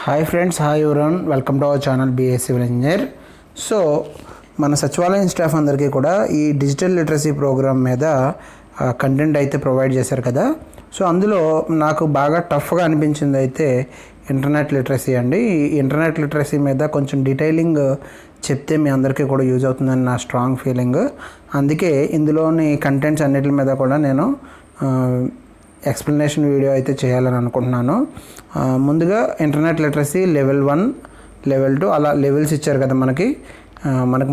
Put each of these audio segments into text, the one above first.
Hi friends, hi everyone, welcome to our channel BS civil engineer. So మన సచివాలయం staff అందరికీ కూడా ఈ డిజిటల్ లిటరసీ ప్రోగ్రామ్ మీద కంటెంట్ అయితే ప్రొవైడ్ చేశారు కదా. సో అందులో నాకు బాగా టఫ్గా అనిపించింది అయితే ఇంటర్నెట్ లిటరసీ అండి. ఈ ఇంటర్నెట్ లిటరసీ మీద కొంచెం డీటెయిలింగ్ చెప్తే మీ అందరికీ కూడా యూజ్ అవుతుందని నా స్ట్రాంగ్ ఫీలింగ్. అందుకే ఇందులోని కంటెంట్స్ అన్నిటి మీద కూడా నేను ఎక్స్ప్లెనేషన్ వీడియో అయితే చేయాలని అనుకుంటున్నాను. ముందుగా ఇంటర్నెట్ లిటరసీ లెవెల్ 1, లెవెల్ 2 అలా లెవెల్స్ ఇచ్చారు కదా మనకి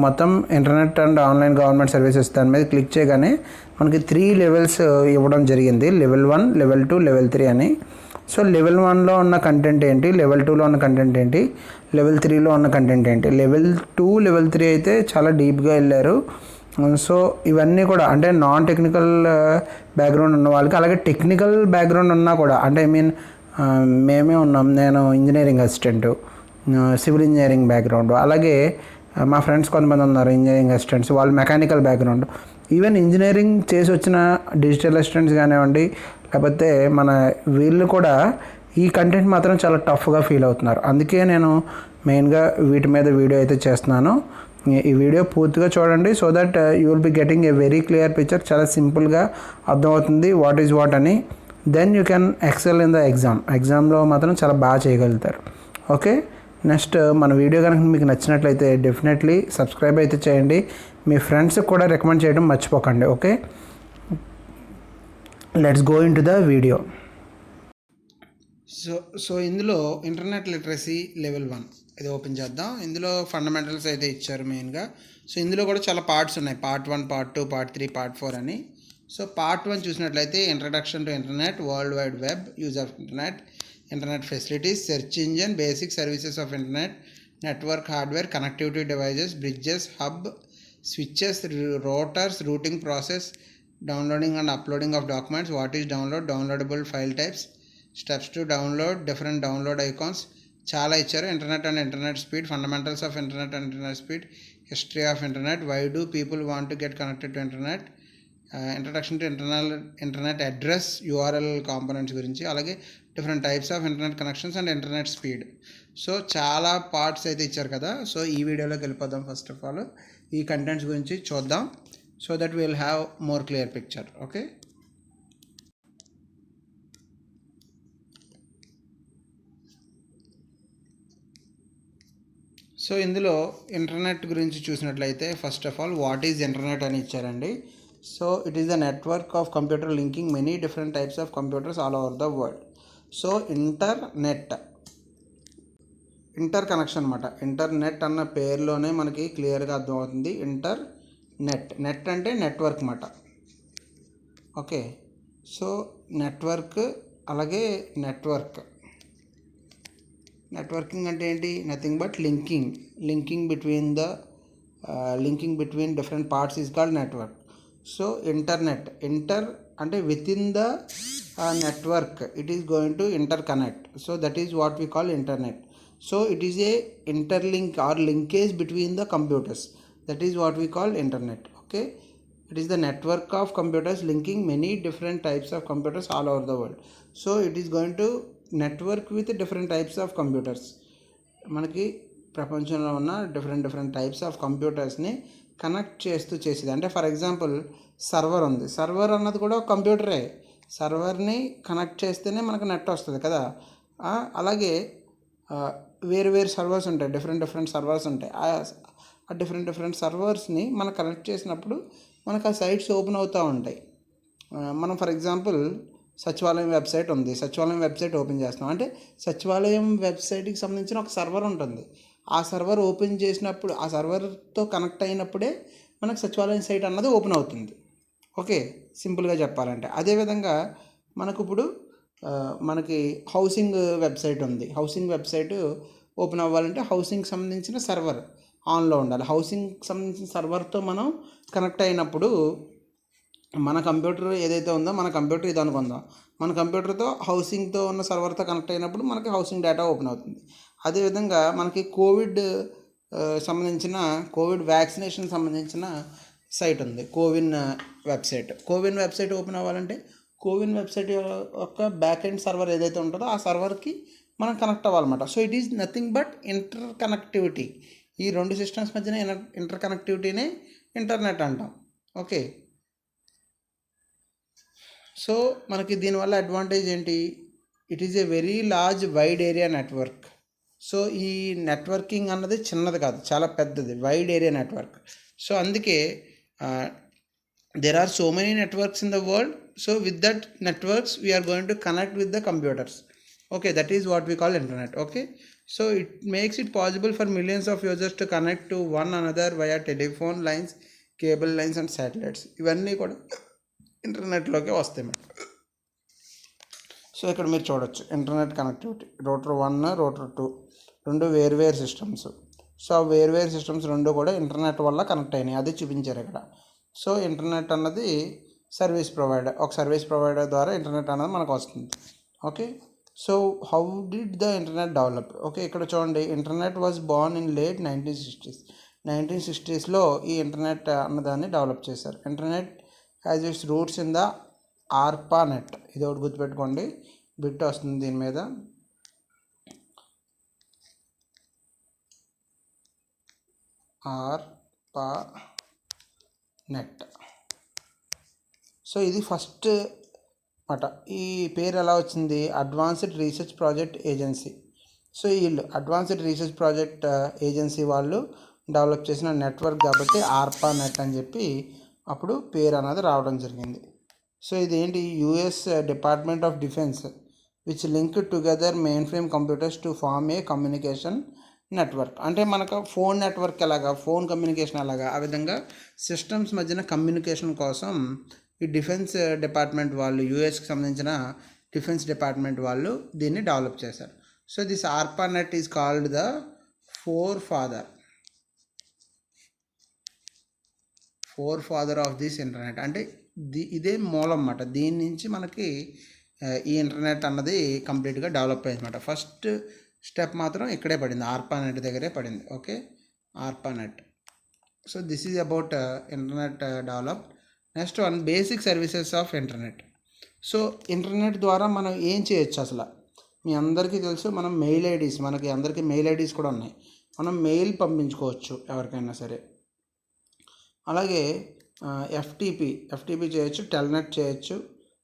మొత్తం internet and online government services దాని మీద క్లిక్ చేయగానే మనకి 3 లెవెల్స్ ఇవ్వడం జరిగింది. లెవెల్ 1, లెవెల్ 2, లెవెల్ 3 అని. సో లెవెల్ 1లో ఉన్న కంటెంట్ ఏంటి, లెవెల్ 2లో ఉన్న కంటెంట్ ఏంటి, లెవెల్ 3లో ఉన్న కంటెంట్ ఏంటి. లెవెల్ 2, లెవెల్ 3 అయితే చాలా డీప్గా వెళ్ళారు. సో ఇవన్నీ కూడా అంటే నాన్ టెక్నికల్ బ్యాక్గ్రౌండ్ ఉన్న వాళ్ళకి, అలాగే టెక్నికల్ బ్యాక్గ్రౌండ్ ఉన్నా కూడా అంటే మేమే ఉన్నాం. నేను engineering assistant, civil engineering background, అలాగే మా ఫ్రెండ్స్ కొంతమంది ఉన్నారు ఇంజనీరింగ్ అసిస్టెంట్స్, వాళ్ళు మెకానికల్ బ్యాక్గ్రౌండ్. ఈవెన్ ఇంజనీరింగ్ చేసి వచ్చిన డిజిటల్ అసిస్టెంట్స్ కానివ్వండి, లేకపోతే మన వీళ్ళు కూడా ఈ కంటెంట్ మాత్రం చాలా టఫ్గా ఫీల్ అవుతున్నారు. అందుకే నేను మెయిన్గా వీటి మీద వీడియో అయితే చేస్తున్నాను. ఈ వీడియో పూర్తిగా చూడండి, so that you will be getting a very clear picture. చాలా సింపుల్గా అర్థమవుతుంది వాట్ ఈజ్ వాట్ అని. Then you can excel in the ఎగ్జామ్లో మాత్రం చాలా బాగా చేయగలుగుతారు. ఓకే, నెక్స్ట్ మన వీడియో కనుక మీకు నచ్చినట్లయితే డెఫినెట్లీ సబ్స్క్రైబ్ అయితే చేయండి. మీ ఫ్రెండ్స్కి కూడా రికమెండ్ చేయడం మర్చిపోకండి. Okay, let's go in to the video. So ఇందులో ఇంటర్నెట్ లిటరసీ లెవెల్ 1 ఇది ఓపెన్ చేద్దాం. ఇందులో ఫండమెంటల్స్ అయితే ఇచ్చారు మెయిన్గా. సో ఇందులో కూడా చాలా పార్ట్స్ ఉన్నాయి, పార్ట్ 1, పార్ట్ 2, పార్ట్ 3, పార్ట్ 4 అని. సో పార్ట్ 1 చూసినట్లయితే introduction to internet, world wide web, use of internet, internet facilities, search engine, basic services of internet, network hardware, connectivity devices, bridges, hub, switches, routers, routing process, downloading and uploading of documents, what is download, downloadable file types, steps to download, different download icons, చాలా ఇచ్చారు. Internet and internet speed, fundamentals of internet and internet speed, history of internet, why do people want to get connected to internet, introduction to internet address, URL components గురించి, అలాగే different types of internet connections and internet speed. So చాలా parts అయితే ఇచ్చారు కదా. So ఈ వీడియోలోకి వెళ్ళిపోదాం. First of all ఈ కంటెంట్స్ గురించి చూద్దాం, so that will have more clear picture. Okay, so ఇందులో ఇంటర్నెట్ గురించి చూసినట్లయితే first of all what is internet అని ఇచ్చారండి. So it is the network of computer linking many different types of computers all over the world. So inter connection అనమాట. Internet అన్న పేరులోనే మనకి క్లియర్గా అర్థమవుతుంది. నెట్ అంటే నెట్వర్క్ అన్నమాట. ఓకే, సో నెట్వర్క్, అలాగే నెట్వర్కింగ్ అంటే ఏంటి, nothing but linking between different parts is called network. So inter అంటే within the network it is going to interconnect. So that is what we call internet. So it is a interlink or linkage between the computers. That is what we call internet. Okay, it is the network of computers linking many different types of computers all over the world. So it is going to network with different types of computers. మనకి ప్రపంచంలో ఉన్న different types of కంప్యూటర్స్ని connect చేసేది. అంటే for example server ఉంది. Server అన్నది కూడా ఒక కంప్యూటరే. సర్వర్ని connect చేస్తేనే మనకు నెట్ వస్తుంది కదా. అలాగే వేరు సర్వర్స్ ఉంటాయి, డిఫరెంట్ సర్వర్స్ ఉంటాయి. ఆ డిఫరెంట్ సర్వర్స్ని మనం కనెక్ట్ చేసినప్పుడు మనకు ఆ సైట్స్ ఓపెన్ అవుతూ ఉంటాయి. మనం ఫర్ ఎగ్జాంపుల్ సచివాలయం వెబ్సైట్ ఉంది, సచివాలయం వెబ్సైట్ ఓపెన్ చేస్తాం అంటే సచివాలయం వెబ్సైట్కి సంబంధించిన ఒక సర్వర్ ఉంటుంది. ఆ సర్వర్ ఓపెన్ చేసినప్పుడు, ఆ సర్వర్తో కనెక్ట్ అయినప్పుడే మనకు సచివాలయం సైట్ అన్నది ఓపెన్ అవుతుంది. ఓకే, సింపుల్గా చెప్పాలంటే. అదేవిధంగా మనకు ఇప్పుడు మనకి హౌసింగ్ వెబ్సైట్ ఉంది. హౌసింగ్ వెబ్సైట్ ఓపెన్ అవ్వాలంటే హౌసింగ్కి సంబంధించిన సర్వర్ ఆన్లో ఉండాలి. హౌసింగ్కి సంబంధించిన సర్వర్తో మనం కనెక్ట్ అయినప్పుడు మన కంప్యూటర్ ఏదైతే ఉందో, మన కంప్యూటర్ ఇది అనుకుందాం, మన కంప్యూటర్తో హౌసింగ్తో ఉన్న సర్వర్తో కనెక్ట్ అయినప్పుడు మనకి హౌసింగ్ డేటా ఓపెన్ అవుతుంది. అదేవిధంగా మనకి కోవిడ్ వ్యాక్సినేషన్ సంబంధించిన సైట్ ఉంది, కోవిన్ వెబ్సైట్ ఓపెన్ అవ్వాలంటే కోవిన్ వెబ్సైట్ యొక్క బ్యాక్ ఎండ్ సర్వర్ ఏదైతే ఉంటుందో ఆ సర్వర్కి మనం కనెక్ట్ అవ్వాలన్నమాట. So it is nothing but inter connectivity. ఈ రెండు సిస్టమ్స్ మధ్యన ఇంటర్ కనెక్టివిటీనే ఇంటర్నెట్ అంటాం. ఓకే, సో మనకి దీనివల్ల అడ్వాంటేజ్ ఏంటి? It is a very large wide area network. So ఈ నెట్వర్కింగ్ అన్నది చిన్నది కాదు, చాలా పెద్దది, వైడ్ ఏరియా నెట్వర్క్. సో అందుకే there are so many networks in the world. So with that networks we are going to connect with the computers. Okay, that is what we call internet. Okay, so it makes it possible for millions of users to connect to one another via telephone lines, cable lines and satellites. ఇవన్నీ కూడా ఇంటర్నెట్లోకి వస్తాయి madam. So ఇక్కడ మీరు చూడొచ్చు internet connectivity, router 1, router 2 రెండు వేర్వేరు systems. So ఆ వేర్వేరు సిస్టమ్స్ రెండు కూడా ఇంటర్నెట్ వల్ల కనెక్ట్ అయినాయి, అది చూపించారు ఇక్కడ. సో ఇంటర్నెట్ అన్నది సర్వీస్ ప్రొవైడర్, ఒక సర్వీస్ ప్రొవైడర్ ద్వారా ఇంటర్నెట్ అన్నది మనకు వస్తుంది. Okay, so how did the internet develop? Okay, ఇక్కడ చూడండి, internet was Born in late 1960s. 1960sలో ఈ ఇంటర్నెట్ అన్నదాన్ని డెవలప్ చేశారు. Internet has its roots in the ARPANET. ఇది ఒకటి గుర్తుపెట్టుకోండి, బిట్ వస్తుంది దీని మీద. ARPANET. సో ఇది ఫస్ట్ మాట. ఈ పేరు ఎలా వచ్చింది? Advanced research project agency. So వీళ్ళు అడ్వాన్స్డ్ రీసెర్చ్ ప్రాజెక్ట్ ఏజెన్సీ వాళ్ళు డెవలప్ చేసిన నెట్వర్క్ కాబట్టి ARPANET అని చెప్పి అప్పుడు పేరు అనేది రావడం జరిగింది. సో ఇదేంటి? US Department of Defense which link together mainframe computers to form a communication network. అంటే మనకు ఫోన్ నెట్వర్క్ ఎలాగా, ఫోన్ కమ్యూనికేషన్ ఎలాగా, ఆ విధంగా సిస్టమ్స్ మధ్యన కమ్యూనికేషన్ కోసం ఈ డిఫెన్స్ డిపార్ట్మెంట్ వాళ్ళు, యూఎస్కి సంబంధించిన డిఫెన్స్ డిపార్ట్మెంట్ వాళ్ళు దీన్ని డెవలప్ చేశారు. So this ARPANET is called the four father of this internet. అంటే ఇదే మూలం అన్నమాట. దీని నుంచి మనకి ఈ ఇంటర్నెట్ అన్నది కంప్లీట్గా డెవలప్ అయింది అన్నమాట. ఫస్ట్ స్టెప్ మాత్రం ఇక్కడే పడింది, ARPANET దగ్గరే పడింది. Okay, ARPANET. So this is about internet develop. Next one, basic services of internet. So internet ద్వారా మనం ఏం చేయొచ్చు అసలు? మీ అందరికీ తెలుసు, మనం మెయిల్ ఐడీస్, మనకి అందరికీ మెయిల్ ఐడీస్ కూడా ఉన్నాయి. మనం మెయిల్ పంపించుకోవచ్చు ఎవరికైనా సరే. అలాగే ఎఫ్టీపీ చేయొచ్చు, టెల్నెట్ చేయొచ్చు,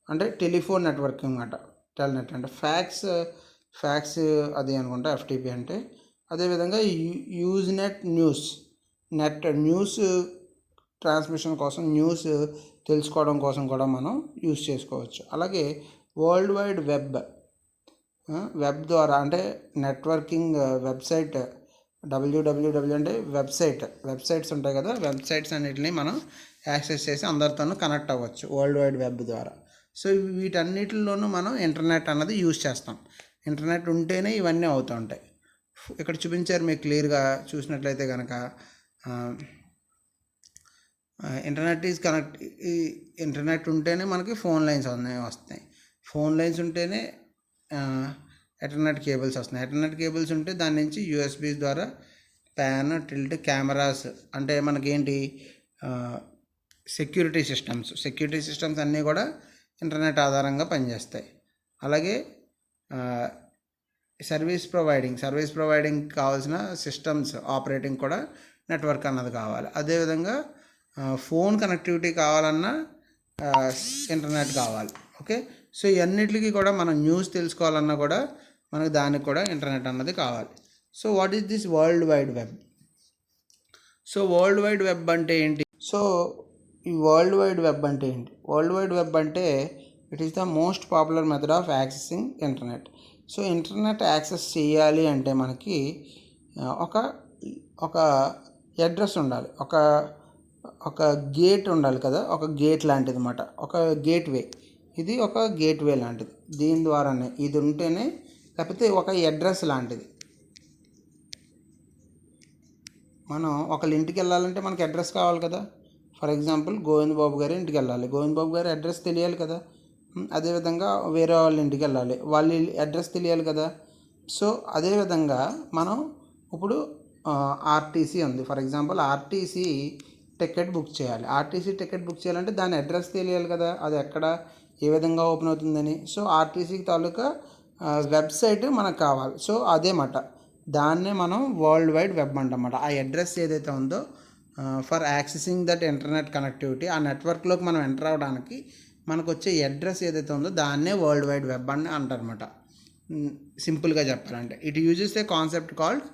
అంటే టెలిఫోన్ నెట్వర్కింగ్ అన్నమాట. టెల్నెట్ అంటే ఫ్యాక్స్ అది అనుకుంటా ఎఫ్టీపీ అంటే. అదేవిధంగా యూజ్నెట్ న్యూస్ ట్రాన్స్మిషన్ కోసం, న్యూస్ తెలుసుకోవడం కోసం కూడా మనం యూజ్ చేసుకోవచ్చు. అలాగే వరల్డ్ వైడ్ వెబ్ ద్వారా అంటే నెట్వర్కింగ్ వెబ్సైట్, www అంటే వెబ్సైట్స్ ఉంటాయి కదా, వెబ్సైట్స్ అన్నిటిని మనం యాక్సెస్ చేసి అందరితోనూ కనెక్ట్ అవ్వచ్చు వరల్డ్ వైడ్ వెబ్ ద్వారా. సో వీటన్నిటిలోనూ మనం ఇంటర్నెట్ అన్నది యూజ్ చేస్తాం. ఇంటర్నెట్ ఉంటేనే ఇవన్నీ అవుతూ ఉంటాయి. ఇక్కడ చూపించారు మీకు క్లియర్గా చూసినట్లయితే కనుక, ఇంటర్నెట్ ఉంటేనే మనకి ఫోన్ లైన్స్ వస్తాయి. ఫోన్ లైన్స్ ఉంటేనే ఎథర్నెట్ కేబుల్స్ వస్తున్నాయి. ఎథర్నెట్ కేబుల్స్ ఉంటే దాని నుంచి యూఎస్బీ ద్వారా ప్యాన్, టిల్ట్, కెమెరాస్, అంటే మనకేంటి సెక్యూరిటీ సిస్టమ్స్ అన్నీ కూడా ఇంటర్నెట్ ఆధారంగా పనిచేస్తాయి. అలాగే సర్వీస్ ప్రొవైడింగ్ కావాల్సిన సిస్టమ్స్ ఆపరేటింగ్ కూడా నెట్వర్క్ అన్నది కావాలి. అదేవిధంగా ఫోన్ కనెక్టివిటీ కావాలన్నా ఇంటర్నెట్ కావాలి. ఓకే, సో ఇవన్నిటికి కూడా మనం న్యూస్ తెలుసుకోవాలన్నా కూడా మనకు దానికి కూడా ఇంటర్నెట్ అన్నది కావాలి. So what is this world wide web? So world wide web అంటే ఏంటి? సో ఈ వరల్డ్ వైడ్ వెబ్ అంటే ఏంటి? వరల్డ్ వైడ్ వెబ్ అంటే it is the most popular method of accessing internet. So internet access చేయాలి అంటే మనకి ఒక అడ్రస్ ఉండాలి, ఒక గేట్ ఉండాలి కదా, ఒక గేట్ లాంటిది అన్నమాట, ఒక గేట్వే. ఇది ఒక గేట్వే లాంటిది. దీని ద్వారానే ఇది ఉంటేనే, లేకపోతే ఒక అడ్రస్ లాంటిది. మనం ఒకళ్ళ ఇంటికి వెళ్ళాలంటే మనకి అడ్రస్ కావాలి కదా. ఫర్ ఎగ్జాంపుల్ గోవింద్ బాబు గారి ఇంటికి వెళ్ళాలి, గోవింద్ బాబు గారి అడ్రస్ తెలియాలి కదా. అదేవిధంగా వేరే వాళ్ళ ఇంటికి వెళ్ళాలి, వాళ్ళ అడ్రస్ తెలియాలి కదా. సో అదేవిధంగా మనం ఇప్పుడు ఆర్టీసీ ఉంది, for example RTC ticket book చేయాలి. ఆర్టీసీ టికెట్ బుక్ చేయాలంటే దాని అడ్రస్ తెలియాలి కదా, అది ఎక్కడ, ఏ విధంగా ఓపెన్ అవుతుందని. సో ఆర్టీసీకి తాలూకా వెబ్సైట్ మనకు కావాలి. సో అదే మాట, దాన్నే మనం వరల్డ్ వైడ్ వెబ్ అంటామాట. ఆ అడ్రస్ ఏదైతే ఉందో for accessing that internet connectivity, ఆ నెట్వర్క్లోకి మనం ఎంటర్ అవ్వడానికి మనకు వచ్చే అడ్రస్ ఏదైతే ఉందో దాన్నే వరల్డ్ వైడ్ వెబ్ అని అంటారన్నమాట. సింపుల్గా చెప్పాలంటే it uses A concept called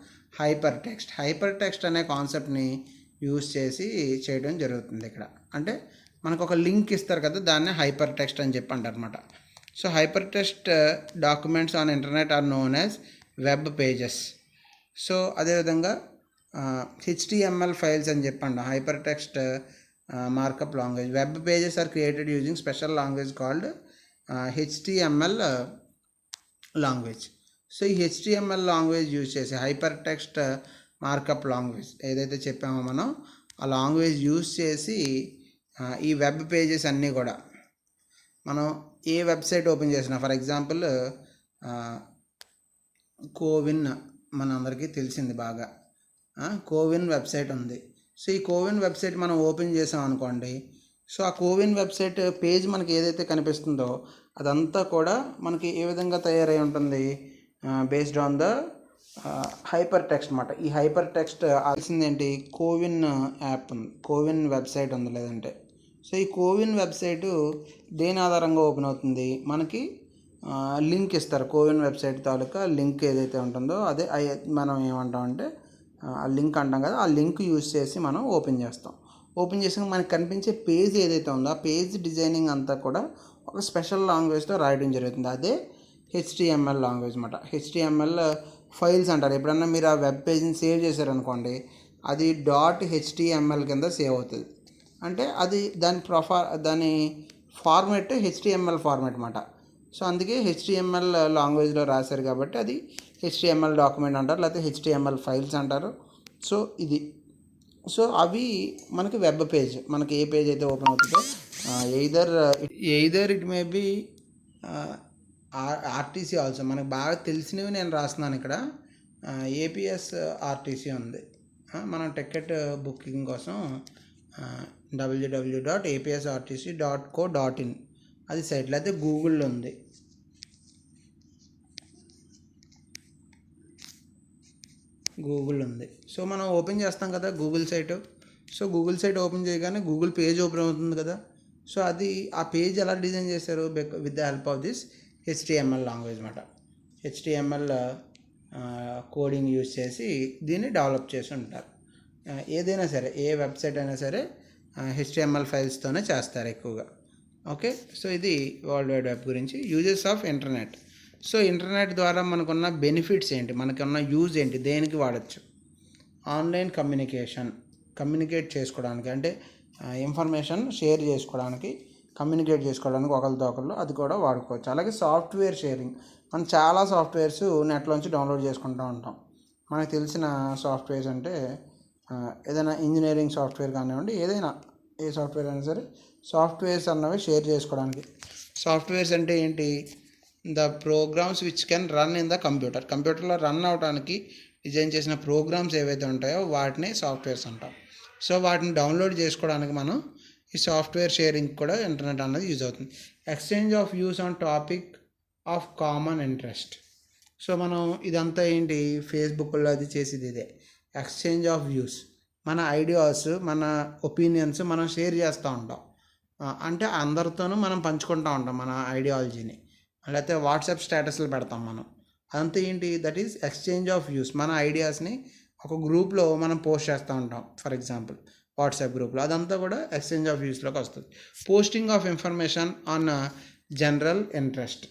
hyper text. Hyper text అనే కాన్సెప్ట్ని యూజ్ చేసి చేయడం జరుగుతుంది ఇక్కడ. అంటే మనకు ఒక లింక్ ఇస్తారు కదా, దాన్నే హైపర్ టెక్స్ట్ అని చెప్పి అంటారన్నమాట. So hyper text documents on internet are known as web pages. So అదేవిధంగా HTML ఫైల్స్ అని చెప్పండి, hyper text markup language. Web pages are created using special language called HTML language. So ఈ HTML language use చేసి hyper text markup language ఏదైతే చెప్పామో మనం, ఆ language use చేసి ఈ వెబ్ పేజెస్ అన్నీ కూడా మనం ఏ వెబ్సైట్ ఓపెన్ చేసినా, ఫర్ ఎగ్జాంపుల్ కోవిన్ మన అందరికీ తెలిసింది బాగా, కోవిన్ వెబ్సైట్ ఉంది. సో ఈ కోవిన్ వెబ్సైట్ మనం ఓపెన్ చేసాం అనుకోండి, సో ఆ కోవిన్ వెబ్సైట్ పేజ్ మనకి ఏదైతే కనిపిస్తుందో అదంతా కూడా మనకి ఏ విధంగా తయారై ఉంటుంది, based on the hyper text అన్నమాట. ఈ హైపర్ టెక్స్ట్ తెలిసిందేంటి, కోవిన్ యాప్ ఉంది, కోవిన్ వెబ్సైట్ ఉంది లేదంటే. సో ఈ కోవిన్ వెబ్సైటు దేని ఆధారంగా ఓపెన్ అవుతుంది, మనకి లింక్ ఇస్తారు. కోవిన్ వెబ్సైట్ తాలూకా లింక్ ఏదైతే ఉంటుందో అదే మనం ఏమంటామంటే ఆ లింక్ అంటాం కదా, ఆ లింక్ యూజ్ చేసి మనం ఓపెన్ చేస్తాం. ఓపెన్ చేసాక మనకి కనిపించే పేజ్ ఏదైతే ఉందో ఆ పేజ్ డిజైనింగ్ అంతా కూడా ఒక స్పెషల్ లాంగ్వేజ్తో రాయడం జరుగుతుంది. అదే HTML లాంగ్వేజ్ అన్నమాట. HTML ఫైల్స్ అంటారు. ఎప్పుడన్నా మీరు ఆ వెబ్ పేజ్ని సేవ్ చేశారనుకోండి, అది .html కింద సేవ్ అవుతుంది. అంటే అది దాని ఫార్మేట్ HTML ఫార్మేట్ అన్నమాట. సో అందుకే HTML లాంగ్వేజ్లో రాశారు కాబట్టి అది HTML డాక్యుమెంట్ అంటారు, లేకపోతే HTML ఫైల్స్ అంటారు. సో ఇది, సో అవి మనకి వెబ్ పేజ్, మనకి ఏ పేజ్ అయితే ఓపెన్ అవుతుందో either it may be RTC also. మనకు బాగా తెలిసినవి నేను రాస్తున్నాను ఇక్కడ. APS RTC ఉంది. మనం టికెట్ బుకింగ్ కోసం www.apsrtc.co.in అది సైట్, లేకపోతే గూగుల్లో ఉంది. సో మనం ఓపెన్ చేస్తాం కదా Google site. So Google site open చేయగానే గూగుల్ పేజ్ ఓపెన్ అవుతుంది కదా. సో అది ఆ పేజ్ ఎలా డిజైన్ చేశారు, with the help of this HTML language అన్నమాట. HTML కోడింగ్ యూజ్ చేసి దీన్ని డెవలప్ చేసి ఉంటారు. ఏదైనా సరే, ఏ వెబ్సైట్ అయినా సరే HTML ఫైల్స్తోనే చేస్తారు ఎక్కువగా. ఓకే, సో ఇది వరల్డ్ వైడ్ వెబ్ గురించి, uses of internet. So internet ద్వారా మనకున్న బెనిఫిట్స్ ఏంటి, మనకున్న యూజ్ ఏంటి, దేనికి వాడచ్చు. ఆన్లైన్ కమ్యూనికేట్ చేసుకోవడానికి, అంటే ఇన్ఫర్మేషన్ షేర్ చేసుకోవడానికి, కమ్యూనికేట్ చేసుకోవడానికి ఒకరితో ఒకళ్ళు, అది కూడా వాడుకోవచ్చు. అలాగే సాఫ్ట్వేర్ షేరింగ్, మనం చాలా సాఫ్ట్వేర్స్ నెట్లోంచి డౌన్లోడ్ చేసుకుంటూ ఉంటాం. మనకు తెలిసిన సాఫ్ట్వేర్స్ అంటే ఏదైనా ఇంజనీరింగ్ సాఫ్ట్వేర్ కానివ్వండి, ఏదైనా ఏ సాఫ్ట్వేర్ అయినా సరే సాఫ్ట్వేర్స్ అన్నవి షేర్ చేసుకోవడానికి. సాఫ్ట్వేర్స్ అంటే ఏంటి, the programs which can run in the కంప్యూటర్లో రన్ అవడానికి డిజైన్ చేసిన ప్రోగ్రామ్స్ ఏవైతే ఉంటాయో వాటిని సాఫ్ట్వేర్స్ అంటాం. సో వాటిని డౌన్లోడ్ చేసుకోవడానికి మనం ఈ సాఫ్ట్వేర్ షేరింగ్ కూడా ఇంటర్నెట్ అన్నది యూజ్ అవుతుంది. Exchange of views on topic of common interest. So మనం ఇదంతా ఏంటి, ఫేస్బుక్లో అది చేసేది ఇదే, ఎక్స్చేంజ్ ఆఫ్ వ్యూస్. మన ఐడియాస్, మన ఒపీనియన్స్ మనం షేర్ చేస్తూ ఉంటాం. అంటే అందరితోనూ మనం పంచుకుంటూ ఉంటాం మన ఐడియాలజీని, లేకపోతే వాట్సాప్ స్టేటస్లు పెడతాం మనం. అదంతా ఏంటి, that is exchange of views. మన ఐడియాస్ని ఒక గ్రూప్లో మనం పోస్ట్ చేస్తూ ఉంటాం, ఫర్ ఎగ్జాంపుల్ వాట్సాప్ గ్రూప్లో, అదంతా కూడా ఎక్స్చేంజ్ ఆఫ్ వ్యూస్లోకి వస్తుంది. Posting of information on general interest.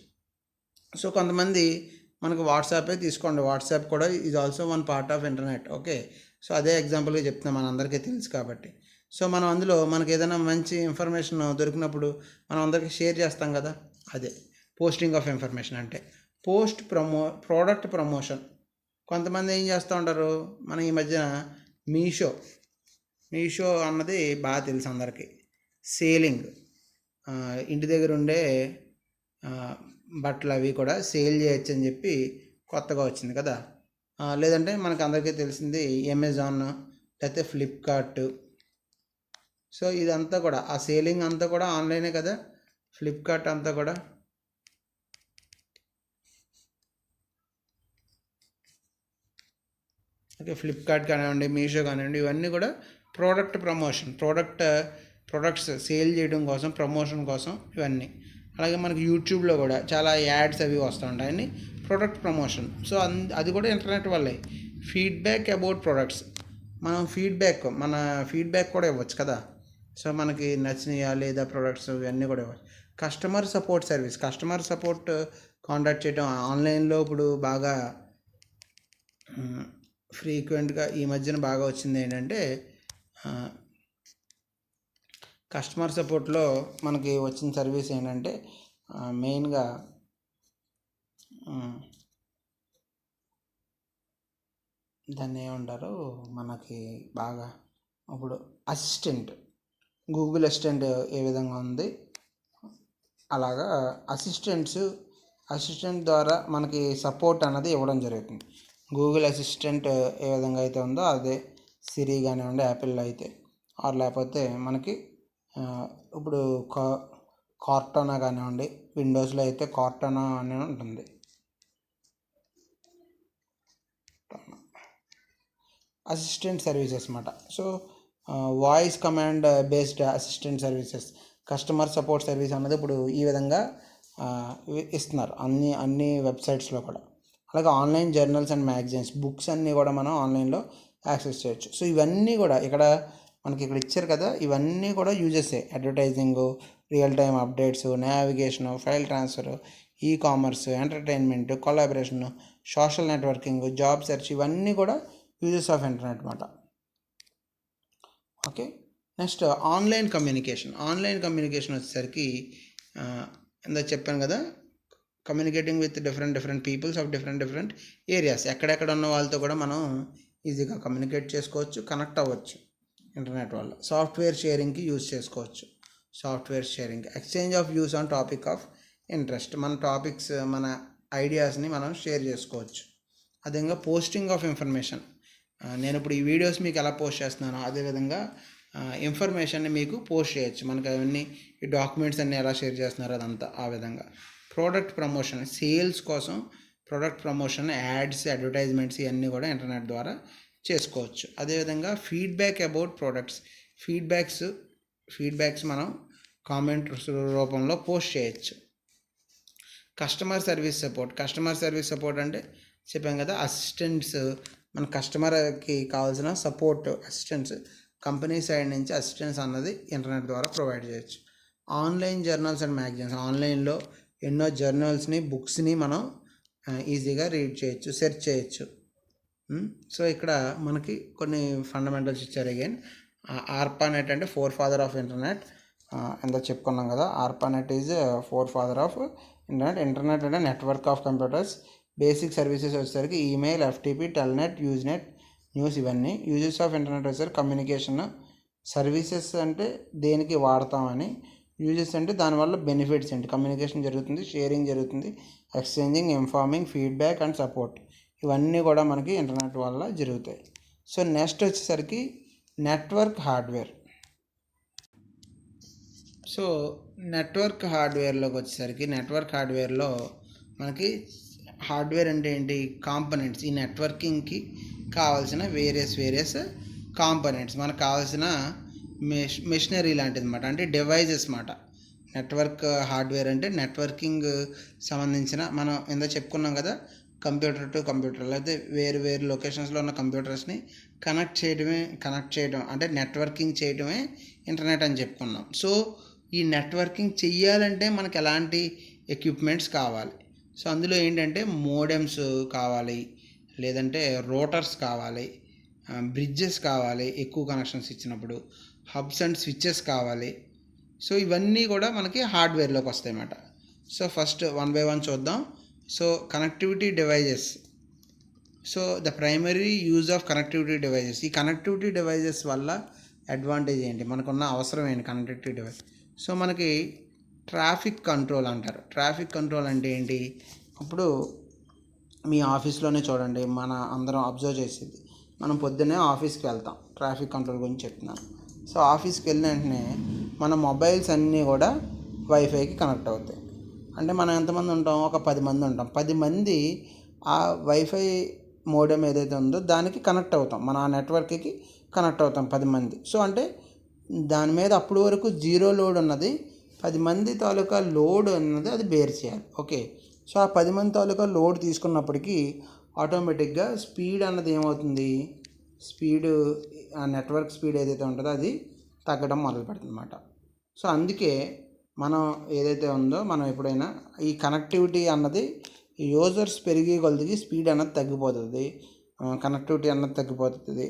So కొంతమంది మనకు వాట్సాపే తీసుకోండి, వాట్సాప్ కూడా is also one part of internet. Okay, so అదే ఎగ్జాంపుల్గా చెప్తున్నాం, మనందరికీ తెలుసు కాబట్టి. సో మనం అందులో మనకి ఏదైనా మంచి ఇన్ఫర్మేషన్ దొరికినప్పుడు మనం అందరికీ షేర్ చేస్తాం కదా, అదే పోస్టింగ్ ఆఫ్ ఇన్ఫర్మేషన్ అంటే. Product promotion. కొంతమంది ఏం చేస్తూ ఉంటారు, మన ఈ మధ్యన మీషో అన్నది బాగా తెలుసు అందరికీ. సేలింగ్, ఇంటి దగ్గర ఉండే బట్టలు అవి కూడా సేల్ చేయొచ్చు అని చెప్పి కొత్తగా వచ్చింది కదా. లేదంటే మనకు అందరికీ తెలిసింది అమెజాన్, లేకపోతే ఫ్లిప్కార్ట్. సో ఇదంతా కూడా, ఆ సేలింగ్ అంతా కూడా ఆన్లైనే కదా, ఫ్లిప్కార్ట్ అంతా కూడా. ఓకే, ఫ్లిప్కార్ట్ కానివ్వండి, మీషో కానివ్వండి, ఇవన్నీ కూడా ప్రోడక్ట్ ప్రమోషన్, ప్రొడక్ట్స్ సేల్ చేయడం కోసం, ప్రమోషన్ కోసం ఇవన్నీ. అలాగే మనకి యూట్యూబ్లో కూడా చాలా యాడ్స్ అవి వస్తూ ఉంటాయని ప్రోడక్ట్ ప్రమోషన్. సో అది కూడా ఇంటర్నెట్ వల్లే. ఫీడ్బ్యాక్ అబౌట్ ప్రొడక్ట్స్, మనం మన ఫీడ్బ్యాక్ కూడా ఇవ్వచ్చు కదా. సో మనకి నచ్చినాయా లేదా ప్రొడక్ట్స్ ఇవన్నీ కూడా ఇవ్వచ్చు. కస్టమర్ సపోర్ట్ కాంటాక్ట్ చేయడం ఆన్లైన్లో ఇప్పుడు బాగా ఫ్రీక్వెంట్గా ఈ మధ్యన బాగా వచ్చింది ఏంటంటే, కస్టమర్ సపోర్ట్లో మనకి వచ్చిన సర్వీస్ ఏంటంటే మెయిన్గా దాన్ని ఏమంటారు, మనకి బాగా ఇప్పుడు గూగుల్ అసిస్టెంట్ ఏ విధంగా ఉంది అలాగా అసిస్టెంట్ ద్వారా మనకి సపోర్ట్ అన్నది ఇవ్వడం జరుగుతుంది. గూగుల్ అసిస్టెంట్ ఏ విధంగా అయితే ఉందో అదే సిరి కానివ్వండి, యాపిల్లో అయితే, లేకపోతే మనకి ఇప్పుడు కార్టానా కానివ్వండి, విండోస్లో అయితే కార్టానా అని ఉంటుంది. అసిస్టెంట్ సర్వీసెస్ అన్నమాట. So voice command based assistant services, customer support service అన్నది ఇప్పుడు ఈ విధంగా ఇస్తున్నారు అన్ని వెబ్సైట్స్లో కూడా. అలాగే online journals and magazines, books అన్నీ కూడా మనం ఆన్లైన్లో యాక్సెస్ చేయొచ్చు. సో ఇవన్నీ కూడా మనకి ఇక్కడ ఇచ్చారు కదా, ఇవన్నీ కూడా యూజెసే. Advertising, real time updates, navigation, file transfer, commerce, entertainment, collaboration, social networking, job search, ఇవన్నీ కూడా యూజెస్ ఆఫ్ ఇంటర్నెట్ అన్నమాట. ఓకే, నెక్స్ట్ ఆన్లైన్ కమ్యూనికేషన్ వచ్చేసరికి ఇందాక చెప్పాను కదా, communicating with different peoples of different areas. ఎక్కడెక్కడ ఉన్న వాళ్ళతో కూడా మనం ఈజీగా కమ్యూనికేట్ చేసుకోవచ్చు, కనెక్ట్ అవ్వచ్చు ఇంటర్నెట్ వల్ల. సాఫ్ట్వేర్ షేరింగ్కి యూజ్ చేసుకోవచ్చు. Exchange of views on topic of interest, మన ఐడియాస్ని మనం షేర్ చేసుకోవచ్చు. అదేవిధంగా పోస్టింగ్ ఆఫ్ ఇన్ఫర్మేషన్, నేను ఇప్పుడు ఈ వీడియోస్ మీకు ఎలా పోస్ట్ చేస్తున్నానో అదేవిధంగా ఇన్ఫర్మేషన్ని మీకు పోస్ట్ చేయొచ్చు. మనకి అవన్నీ ఈ డాక్యుమెంట్స్ అన్నీ ఎలా షేర్ చేస్తున్నారో అదంతా ఆ విధంగా. ప్రోడక్ట్ ప్రమోషన్, సేల్స్ కోసం ప్రోడక్ట్ ప్రమోషన్, యాడ్స్, అడ్వర్టైజ్మెంట్స్ ఇవన్నీ కూడా ఇంటర్నెట్ ద్వారా చేసుకోవచ్చు. అదేవిధంగా ఫీడ్బ్యాక్ అబౌట్ ప్రొడక్ట్స్, ఫీడ్బ్యాక్స్ మనం కామెంట్ రూపంలో పోస్ట్ చేయొచ్చు. కస్టమర్ సర్వీస్ సపోర్ట్ అంటే చెప్పాం కదా, అసిస్టెంట్స్, మన కస్టమర్కి కావాల్సిన సపోర్ట్ అసిస్టెంట్స్, కంపెనీ సైడ్ నుంచి అసిస్టెంట్స్ అన్నది ఇంటర్నెట్ ద్వారా ప్రొవైడ్ చేయొచ్చు. ఆన్లైన్ జర్నల్స్ అండ్ మ్యాగజైన్స్, ఆన్లైన్లో ఎన్నో జర్నల్స్ని, బుక్స్ని మనం ఈజీగా రీడ్ చేయొచ్చు, సెర్చ్ చేయొచ్చు. సో ఇక్కడ మనకి కొన్ని ఫండమెంటల్స్ ఇచ్చారు. అగైన్ ఆర్పానెట్ అంటే ఫాదర్ ఆఫ్ ఇంటర్నెట్. ఎంత చెప్పుకున్నాం కదా, ARPANET is father of internet అంటే network of computers. Basic services వచ్చేసరికి email, FTP, telnet, Usenet, news ఇవన్నీ. యూజెస్ ఆఫ్ ఇంటర్నెట్ వచ్చేసరికి కమ్యూనికేషన్. సర్వీసెస్ అంటే దేనికి వాడతామని, యూజెస్ అంటే దానివల్ల బెనిఫిట్స్ ఏంటి, కమ్యూనికేషన్ జరుగుతుంది, షేరింగ్ జరుగుతుంది, exchanging, informing, feedback and support, ఇవన్నీ కూడా మనకి ఇంటర్నెట్ వల్ల జరుగుతాయి. సో నెక్స్ట్ వచ్చేసరికి నెట్వర్క్ హార్డ్వేర్. సో నెట్వర్క్ హార్డ్వేర్లో మనకి హార్డ్వేర్ అంటే ఏంటి, కాంపనెంట్స్. ఈ నెట్వర్కింగ్కి కావాల్సిన వేరియస్ కాంపనెంట్స్, మనకు కావాల్సిన మెషినరీ లాంటిది అనమాట, అంటే డివైజెస్ మాట. నెట్వర్క్ హార్డ్వేర్ అంటే నెట్వర్కింగ్ సంబంధించిన, మనం ఎంత చెప్పుకున్నాం కదా, కంప్యూటర్ టు కంప్యూటర్, లేకపోతే వేరు లొకేషన్స్లో ఉన్న కంప్యూటర్స్ని కనెక్ట్ చేయడం అంటే నెట్వర్కింగ్ చేయడమే ఇంటర్నెట్ అని చెప్పుకున్నాం. సో ఈ నెట్వర్కింగ్ చెయ్యాలంటే మనకి ఎలాంటి ఎక్విప్మెంట్స్ కావాలి. సో అందులో ఏంటంటే మోడెమ్స్ కావాలి, లేదంటే రూటర్స్ కావాలి, బ్రిడ్జెస్ కావాలి ఎక్కువ కనెక్షన్స్ ఇచ్చినప్పుడు, హబ్స్ అండ్ స్విచ్చెస్ కావాలి. సో ఇవన్నీ కూడా మనకి హార్డ్వేర్లోకి వస్తాయి అన్నమాట. So first one by one చూద్దాం. So connectivity devices. So the primary use of connectivity devices, ఈ కనెక్టివిటీ డివైజెస్ వల్ల అడ్వాంటేజ్ ఏంటి, మనకున్న అవసరం ఏంటి కనెక్టివిటీ డివైస్. సో మనకి ట్రాఫిక్ కంట్రోల్ అంటారు. ట్రాఫిక్ కంట్రోల్ అంటే ఏంటి, ఇప్పుడు మీ ఆఫీస్లోనే చూడండి, మన అందరం అబ్జర్వ్ చేసేది, మనం పొద్దున్నే ఆఫీస్కి వెళ్తాం. ట్రాఫిక్ కంట్రోల్ గురించి చెప్తున్నాను. సో ఆఫీస్కి వెళ్ళిన వెంటనే మన మొబైల్స్ అన్నీ కూడా వైఫైకి కనెక్ట్ అవుతాయి. అంటే మనం ఎంతమంది ఉంటాం, ఒక 10 మంది ఉంటాం. 10 మంది ఆ వైఫై మోడెమ్ ఏదైతే ఉందో దానికి కనెక్ట్ అవుతాం, మన ఆ నెట్వర్క్కి కనెక్ట్ అవుతాం 10 మంది. సో అంటే దాని మీద అప్పటి వరకు జీరో లోడ్ ఉన్నది, 10 మంది తాలూకా లోడ్ అన్నది అది బేర్ చేయాలి. ఓకే, సో ఆ 10 మంది తాలూకా లోడ్ తీసుకున్నప్పటికీ ఆటోమేటిక్గా స్పీడ్ అన్నది ఏమవుతుంది, స్పీడ్ ఆ నెట్వర్క్ స్పీడ్ ఏదైతే ఉంటుందో అది తగ్గడం మొదలు పెడుతుంది అన్నమాట. సో అందుకే మనం ఏదైతే ఉందో మనం ఎప్పుడైనా ఈ కనెక్టివిటీ అన్నది యూజర్స్ పెరిగే కొలదికి స్పీడ్ అన్నది తగ్గిపోతుంది, కనెక్టివిటీ అన్నది తగ్గిపోతుంది,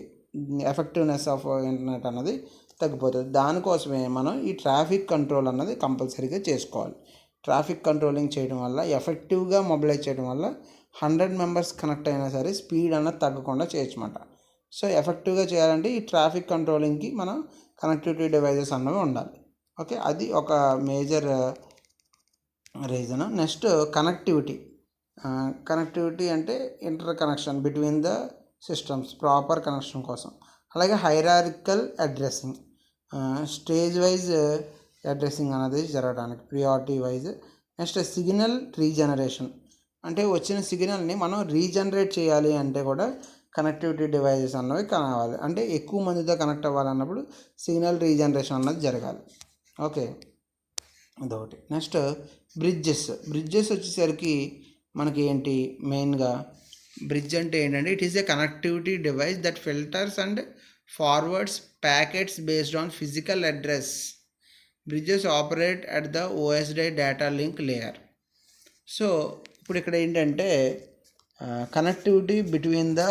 ఎఫెక్టివ్నెస్ ఆఫ్ ఇంటర్నెట్ అన్నది తగ్గిపోతుంది. దానికోసమే మనం ఈ ట్రాఫిక్ కంట్రోల్ అన్నది కంపల్సరీగా చేసుకోవాలి. ట్రాఫిక్ కంట్రోలింగ్ చేయడం వల్ల, ఎఫెక్టివ్గా మొబిలైజ్ చేయడం వల్ల 100 మెంబర్స్ కనెక్ట్ అయినా సరే స్పీడ్ అన్నది తగ్గకుండా చేయొచ్చన్నమాట. సో ఎఫెక్టివ్గా చేయాలంటే ఈ ట్రాఫిక్ కంట్రోలింగ్కి మనం కనెక్టివిటీ డివైజెస్ అన్నవి ఉండాలి. ఓకే, అది ఒక major reason. Next connectivity. Connectivity అంటే inter connection between the systems, proper connection కోసం. అలాగే hierarchical addressing, stage wise addressing అనేది జరగడానికి priority wise. Next signal regeneration, అంటే వచ్చిన సిగ్నల్ని మనం రీజనరేట్ చేయాలి అంటే కూడా కనెక్టివిటీ డివైజెస్ అన్నవి కావాలి. అంటే ఎక్కువ మందితో కనెక్ట్ అవ్వాలన్నప్పుడు సిగ్నల్ రీజనరేషన్ అన్నది జరగాలి. ఓకే, అదొకటి. నెక్స్ట్ బ్రిడ్జెస్ వచ్చేసరికి మనకి ఏంటి, మెయిన్గా బ్రిడ్జ్ అంటే ఏంటంటే it is A connectivity device that filters and forwards packets based on physical address. Bridges operate at the OSD data link layer. So ఇప్పుడు ఇక్కడ ఏంటంటే కనెక్టివిటీ బిట్వీన్ ద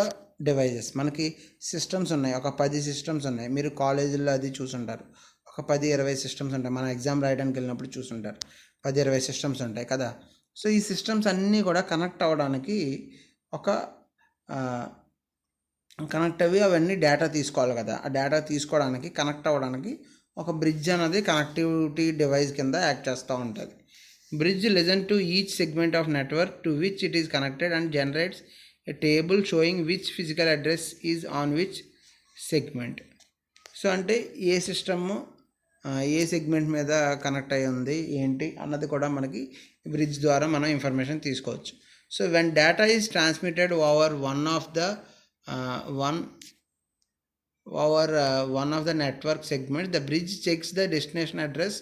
డివైజెస్. మనకి సిస్టమ్స్ ఉన్నాయి, ఒక 10 సిస్టమ్స్ ఉన్నాయి. మీరు కాలేజీల్లో అది చూసుంటారు, ఒక 10-20 సిస్టమ్స్ ఉంటాయి. మన ఎగ్జామ్ రాయడానికి వెళ్ళినప్పుడు చూసుంటారు, 10-20 సిస్టమ్స్ ఉంటాయి కదా. సో ఈ సిస్టమ్స్ అన్నీ కూడా కనెక్ట్ అవ్వడానికి ఒక కనెక్ట్ అవి అవన్నీ డేటా తీసుకోవాలి కదా. ఆ డేటా తీసుకోవడానికి, కనెక్ట్ అవ్వడానికి ఒక బ్రిడ్జ్ అనేది కనెక్టివిటీ డివైస్ కింద యాక్ట్ చేస్తూ ఉంటుంది. Bridge listen to each segment of network to which it is connected and generates a table showing which physical address is on which segment. So అంటే ఏ system ఏ segment మీద connect అయ్యి ఉంది ఏంటి అన్నది కూడా మనకి బ్రిడ్జ్ ద్వారా మనం ఇన్ఫర్మేషన్ తీసుకోవచ్చు. So when data is transmitted over one of the network segment, the bridge checks the destination address,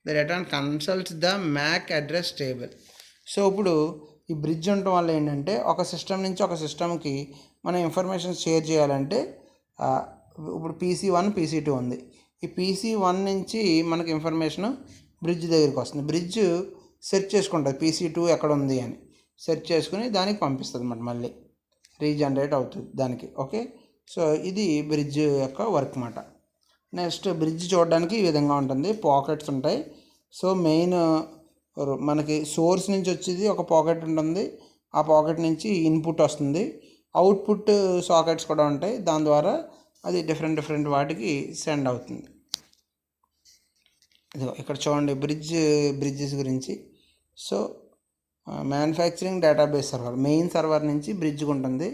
the return consults the MAC address table. So ఇప్పుడు ఈ బ్రిడ్జ్ ఉండటం వల్ల ఏంటంటే ఒక సిస్టమ్ నుంచి ఒక సిస్టమ్కి మనం ఇన్ఫర్మేషన్ షేర్ చేయాలంటే ఇప్పుడు PC1 PC2 ఉంది. ఈ PC1 నుంచి మనకి ఇన్ఫర్మేషన్ బ్రిడ్జ్ దగ్గరికి వస్తుంది. బ్రిడ్జ్ సెర్చ్ చేసుకుంటుంది PC2 ఎక్కడ ఉంది అని, సెర్చ్ చేసుకుని దానికి పంపిస్తుంది అన్నమాట, మళ్ళీ రీజనరేట్ అవుతుంది దానికి. ఓకే, సో ఇది బ్రిడ్జ్ యొక్క వర్క్ అన్నమాట. నెక్స్ట్ బ్రిడ్జ్ చూడడానికి ఈ విధంగా ఉంటుంది, పాకెట్స్ ఉంటాయి. సో మెయిన్ మనకి సోర్స్ నుంచి వచ్చేది ఒక పాకెట్ ఉంటుంది, ఆ పాకెట్ నుంచి ఇన్పుట్ వస్తుంది, అవుట్పుట్ సాకెట్స్ కూడా ఉంటాయి, దాని ద్వారా అది డిఫరెంట్ వాటికి సెండ్ అవుతుంది. ఇదిగో ఇక్కడ చూడండి బ్రిడ్జెస్ గురించి. So manufacturing database server, main server నుంచి బ్రిడ్జ్కి ఉంటుంది,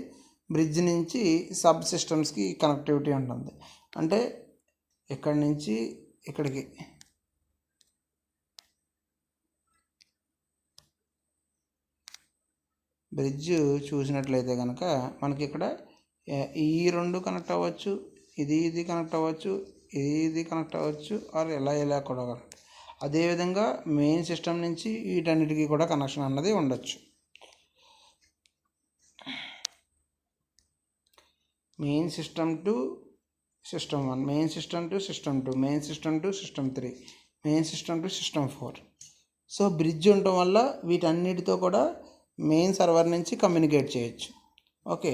బ్రిడ్జ్ నుంచి సబ్ సిస్టమ్స్కి కనెక్టివిటీ ఉంటుంది. అంటే ఇక్కడి నుంచి ఇక్కడికి బ్రిడ్జ్ చూసినట్లయితే కనుక మనకి ఇక్కడ ఈ రెండు కనెక్ట్ అవ్వచ్చు, ఇది కనెక్ట్ అవ్వచ్చు, ఇది కనెక్ట్ అవ్వచ్చు, ఆర్ ఇలా కూడా కనెక్ట్. అదేవిధంగా మెయిన్ సిస్టమ్ నుంచి వీటన్నిటికీ కూడా కనెక్షన్ అన్నది ఉండొచ్చు. Main system to system 1, main system to system 2, main system to system 3, main system to system 4. So bridge ఉండటం వల్ల వీటన్నిటితో కూడా మెయిన్ సర్వర్ నుంచి కమ్యూనికేట్ చేయొచ్చు. Okay,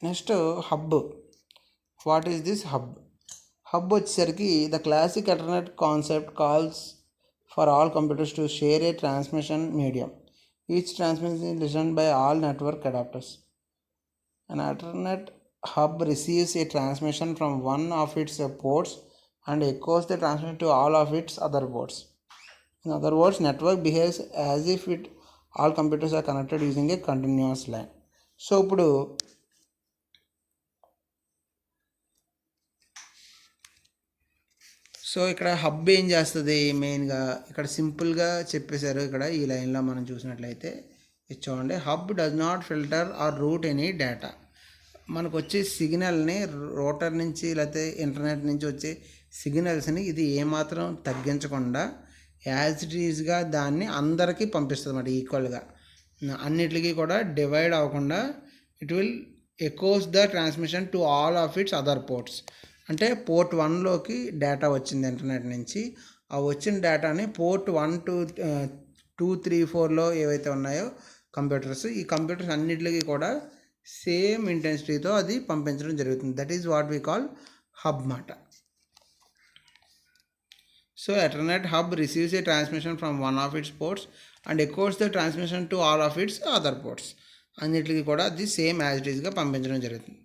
next hub. What is this hub? Hub వచ్చేసరికి the classic internet concept calls for all computers to share a transmission medium. Each transmission is listened by all network adapters. An Ethernet hub receives a transmission from one of its ports and echoes the transmission to all of its other ports. In other words, network behaves as if all computers are connected using a continuous line. So ఇప్పుడు ఇక్కడ hub ఏం చేస్తుంది మెయిన్గా, ఇక్కడ సింపుల్గా చెప్పేశారు. ఇక్కడ ఈ లైన్లో మనం చూసినట్లయితే ఇది చూడండి, hub does not filter or route any data. మనకు వచ్చే సిగ్నల్ని రూటర్ నుంచి లేకపోతే ఇంటర్నెట్ నుంచి వచ్చే సిగ్నల్స్ని ఇది ఏమాత్రం తగ్గించకుండా యాజ్ ఇట్ ఈజ్గా దాన్ని అందరికీ పంపిస్తుంది అన్నమాట ఈక్వల్గా. అన్నిటికీ కూడా డివైడ్ అవ్వకుండా it will echoes the transmission to all of its other ports. అంటే పోర్ట్ 1లోకి డేటా వచ్చింది ఇంటర్నెట్ నుంచి, ఆ వచ్చిన డేటాని పోర్ట్ 1 to 2, 3, 4లో ఏవైతే ఉన్నాయో కంప్యూటర్స్, ఈ కంప్యూటర్స్ అన్నిటికీ కూడా సేమ్ ఇంటెన్సిటీతో అది పంపించడం జరుగుతుంది. That is what we call hub మాట. So ethernet hub receives a transmission from one of its ports and echoes the transmission to all of its other ports. అన్నిటికీ కూడా అది సేమ్ యాజ్ ఇట్ ఈస్గా పంపించడం జరుగుతుంది.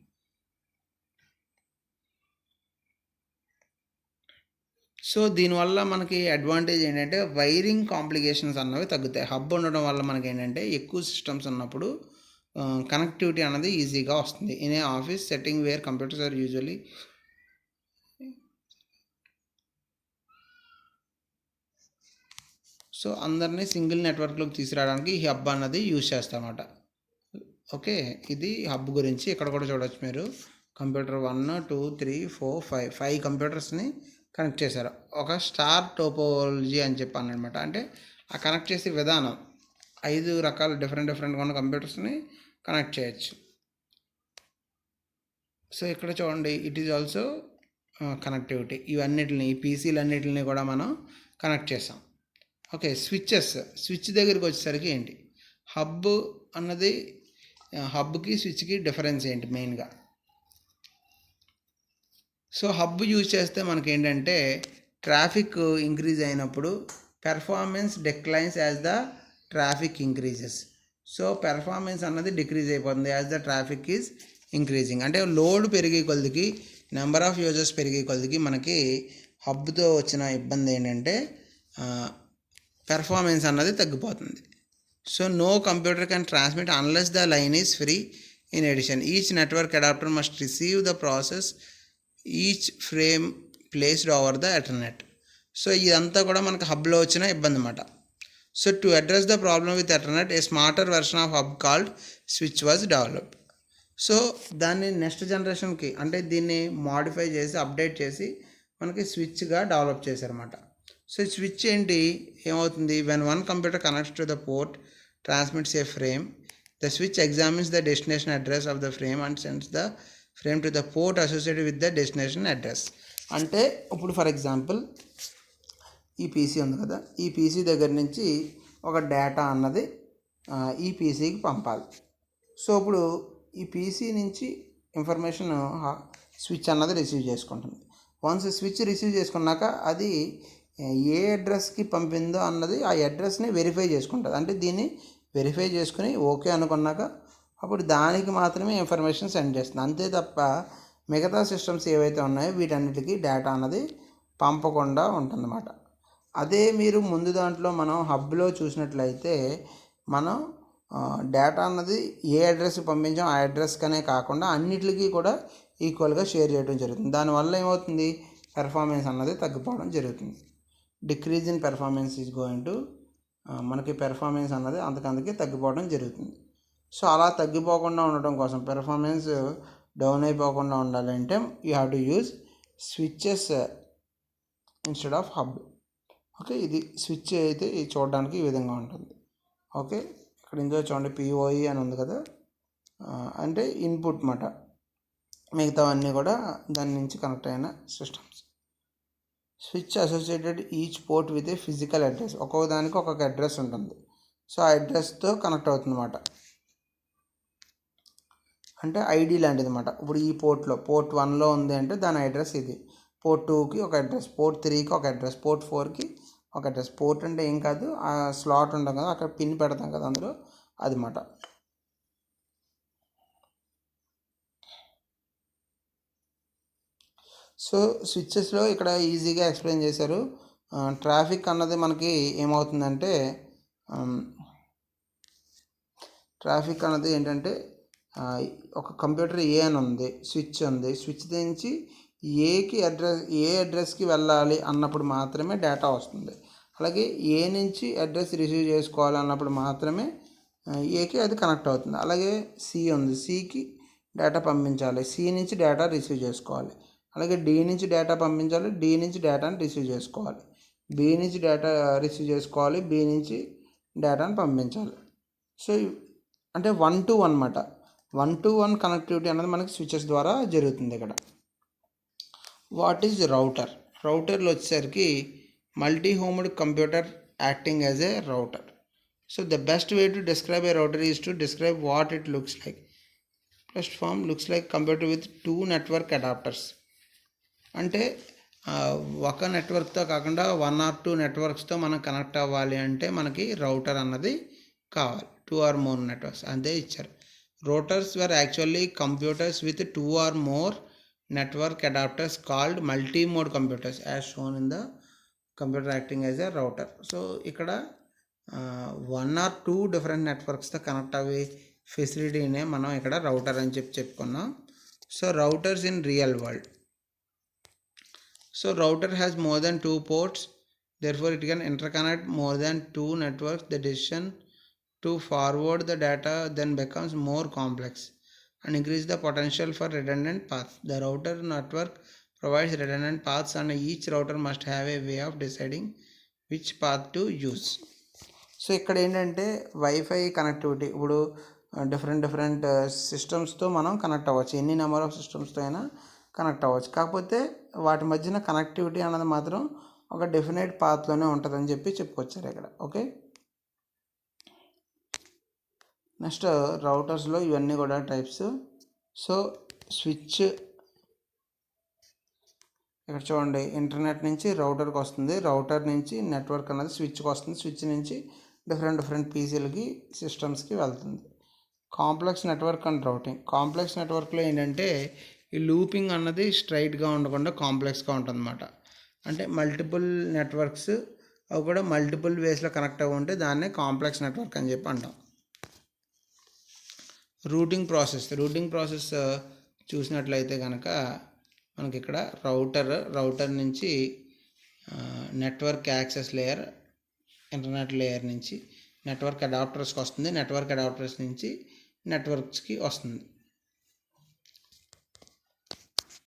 సో దీనివల్ల మనకి advantage ఏంటంటే వైరింగ్ కాంప్లికేషన్స్ అన్నవి తగ్గుతాయి. హబ్ ఉండడం వల్ల మనకి ఏంటంటే ఎక్కువ సిస్టమ్స్ ఉన్నప్పుడు కనెక్టివిటీ అనేది ఈజీగా వస్తుంది. In a office setting where computers are usually so అందరినీ సింగిల్ నెట్వర్క్లోకి తీసుకురావడానికి ఈ హబ్ అన్నది యూజ్ చేస్తామన్నమాట. ఓకే, ఇది హబ్ గురించి. ఇక్కడ కూడా చూడవచ్చు మీరు, కంప్యూటర్ 1, 2, 3, 4, 5 కంప్యూటర్స్ని కనెక్ట్ చేశారు. ఒక స్టార్ టోపోలజీ అని చెప్పాను అనమాట. అంటే ఆ కనెక్ట్ చేసే విధానం 5 రకాల డిఫరెంట్గా ఉన్న కంప్యూటర్స్ని కనెక్ట్ చేయొచ్చు. సో ఇక్కడ చూడండి, ఇట్ ఈజ్ ఆల్సో కనెక్టివిటీ. ఇవన్నిటిని, ఈ పీసీలన్నిటిని కూడా మనం కనెక్ట్ చేసాం. ఓకే, స్విచ్ దగ్గరికి వచ్చేసరికి ఏంటి, హబ్ అన్నది, హబ్కి స్విచ్కి డిఫరెన్స్ ఏంటి మెయిన్గా. సో హబ్ యూజ్ చేస్తే మనకి ఏంటంటే ట్రాఫిక్ ఇంక్రీజ్ అయినప్పుడు performance declines as the traffic increases. So performance అన్నది డిక్రీజ్ అయిపోతుంది as the traffic is increasing. అంటే లోడ్ పెరిగే కొద్దికి, నెంబర్ ఆఫ్ యూజర్స్ పెరిగే కొద్దికి మనకి హబ్తో వచ్చిన ఇబ్బంది ఏంటంటే పెర్ఫార్మెన్స్ అన్నది తగ్గిపోతుంది. So no computer can transmit unless the line is free. In addition each network adapter must receive the process each frame placed over the ethernet. So ఇదంతా కూడా మనకు హబ్లో వచ్చిన ఇబ్బంది అన్నమాట. So to address the problem with ethernet a smarter version of hub called switch was developed. So దాన్ని next జనరేషన్కి, అంటే దీన్ని మాడిఫై చేసి అప్డేట్ చేసి మనకి స్విచ్గా డెవలప్ చేశారన్నమాట. సో స్విచ్ ఏంటి, ఏమవుతుంది, when one computer connects to the port transmits A frame, the switch examines the destination address of the frame and sends the frame to the port associated with the destination address. అంటే ఇప్పుడు for example ఈ PC ఉంది కదా, ఈ PC దగ్గర నుంచి ఒక data అన్నది ఈ పీసీకి పంపాలి. సో ఇప్పుడు ఈ పీసీ నుంచి ఇన్ఫర్మేషన్ స్విచ్ అన్నది రిసీవ్ చేసుకుంటుంది. వన్స్ స్విచ్ రిసీవ్ చేసుకున్నాక అది ఏ అడ్రస్కి పంపిందో అన్నది ఆ అడ్రస్ని వెరిఫై చేసుకుంటుంది. అంటే దీన్ని వెరిఫై చేసుకుని ఓకే అనుకున్నాక అప్పుడు దానికి మాత్రమే ఇన్ఫర్మేషన్ సెండ్ చేస్తుంది. అంతే తప్ప మిగతా సిస్టమ్స్ ఏవైతే ఉన్నాయో వీటన్నిటికీ డేటా అన్నది పంపకుండా ఉంటుందన్నమాట. అదే మీరు ముందు దాంట్లో మనం హబ్లో చూసినట్లయితే మనం డేటా అన్నది ఏ అడ్రస్కి పంపించాం ఆ అడ్రస్కనే కాకుండా అన్నిటికీ కూడా ఈక్వల్గా షేర్ చేయడం జరుగుతుంది. దానివల్ల ఏమవుతుంది, పెర్ఫార్మెన్స్ అన్నది తగ్గిపోవడం జరుగుతుంది. Decrease in performance is going to, మనకి పెర్ఫార్మెన్స్ అన్నది అందుకే తగ్గిపోవడం జరుగుతుంది. సో అలా తగ్గిపోకుండా ఉండటం కోసం, పెర్ఫార్మెన్స్ డౌన్ అయిపోకుండా ఉండాలంటే you have to use switches instead of hub. Okay, ఇది స్విచ్ అయితే చూడడానికి ఈ విధంగా ఉంటుంది. ఓకే, ఇక్కడ ఇందులో చూడండి పిఓఈ అని ఉంది కదా, అంటే ఇన్పుట్ మాట. మిగతావన్నీ కూడా దాని నుంచి కనెక్ట్ అయిన systems. Switch associated each port with a physical address. ఒక్కొక్క దానికి ఒక్కొక్క అడ్రస్ ఉంటుంది. సో ఆ అడ్రస్తో కనెక్ట్ అవుతుంది అన్నమాట. అంటే ఐడి లాంటిది అన్నమాట. ఇప్పుడు ఈ పోర్ట్లో పోర్ట్ 1లో ఉంది అంటే దాని అడ్రస్ ఇది, పోర్ట్ 2కి ఒక అడ్రస్, పోర్ట్ 3కి ఒక అడ్రస్, పోర్ట్ 4కి ఒక అడ్రస్. పోర్ట్ అంటే ఏం కాదు, ఆ స్లాట్ ఉంటాం కదా, అక్కడ పిన్ పెడతాం కదా అందులో, అది మాట. సో స్విచ్చెస్లో ఇక్కడ ఈజీగా ఎక్స్ప్లెయిన్ చేశారు. ట్రాఫిక్ అన్నది మనకి ఏమవుతుందంటే, ట్రాఫిక్ అన్నది ఏంటంటే ఒక కంప్యూటర్ ఏ అని ఉంది, స్విచ్ ఉంది, స్విచ్ నుంచి ఏ అడ్రస్కి వెళ్ళాలి అన్నప్పుడు మాత్రమే డేటా వస్తుంది. అలాగే ఏ నుంచి అడ్రస్ రిసీవ్ చేసుకోవాలి అన్నప్పుడు మాత్రమే ఏకి అది కనెక్ట్ అవుతుంది. అలాగే సి ఉంది, సికి డేటా పంపించాలి, సి నుంచి డేటా రిసీవ్ చేసుకోవాలి. అలాగే డి నుంచి డేటా పంపించాలి, డి నుంచి డేటాని రిసీవ్ చేసుకోవాలి, బి నుంచి డేటా రిసీవ్ చేసుకోవాలి, బి నుంచి డేటాను పంపించాలి. సో అంటే 1 to 1 అన్నమాట. 1 to 1 కనెక్టివిటీ అనేది మనకి స్విచెస్ ద్వారా జరుగుతుంది. ఇక్కడ వాట్ ఈజ్ రౌటర్? రౌటర్లో వచ్చేసరికి multi homed computer acting as a router. So the best way to describe a router is to describe what it looks like. First form looks like computer with 2 network adapters. అంటే ఒక నెట్వర్క్తో కాకుండా 1 or 2 నెట్వర్క్స్తో మనం connect అవ్వాలి అంటే మనకి router అన్నది కావాలి. 2 or more networks అంతే ఇచ్చారు. Routers were actually computers with 2 or more network adapters called multi-mode computers as shown in the computer acting as a router. So ఇక్కడ 1 or 2 డిఫరెంట్ నెట్వర్క్స్తో కనెక్ట్ అయ్యే ఫెసిలిటీనే మనం ఇక్కడ రౌటర్ అని చెప్పుకున్నాం. So routers in real world. So router has more than 2 ports, therefore it can interconnect more than 2 networks. The decision to forward the data then becomes more complex and increase the potential for redundant paths. The router network provides redundant paths and each router must have a way of deciding which path to use. So ఇక్కడ ఏంటంటే wifi connectivity, ఇప్పుడు different సిస్టమ్స్తో మనం connect అవ్వచ్చు, ఎన్ని number of సిస్టమ్స్తో అయినా connect అవ్వచ్చు. కాకపోతే వాటి మధ్యన కనెక్టివిటీ అన్నది మాత్రం ఒక డెఫినెట్ పాత్లోనే ఉంటుందని చెప్పుకొచ్చారు ఇక్కడ. ఓకే, నెక్స్ట్ రౌటర్స్లో ఇవన్నీ కూడా టైప్స్. సో స్విచ్ ఇక్కడ చూడండి, ఇంటర్నెట్ నుంచి రౌటర్కి వస్తుంది, రౌటర్ నుంచి నెట్వర్క్ అనేది స్విచ్కి వస్తుంది, స్విచ్ నుంచి డిఫరెంట్ పీసీలకి సిస్టమ్స్కి వెళ్తుంది. Complex network and routing. Complex నెట్వర్క్లో ఏంటంటే ఈ లూపింగ్ అన్నది స్ట్రైట్గా ఉండకుండా కాంప్లెక్స్గా ఉంటుంది అన్నమాట. అంటే మల్టిపుల్ నెట్వర్క్స్ అవి కూడా మల్టిపుల్ వేస్లో కనెక్ట్ అవి ఉంటే దాన్నే కాంప్లెక్స్ నెట్వర్క్ అని చెప్పి అంటాం. రూటింగ్ ప్రాసెస్ చూసినట్లయితే కనుక మనకి ఇక్కడ రౌటర్ నుంచి network access layer, internet layer నుంచి నెట్వర్క్ అడాప్టర్స్కి వస్తుంది, నెట్వర్క్ అడాప్టర్స్ నుంచి నెట్వర్క్స్కి వస్తుంది.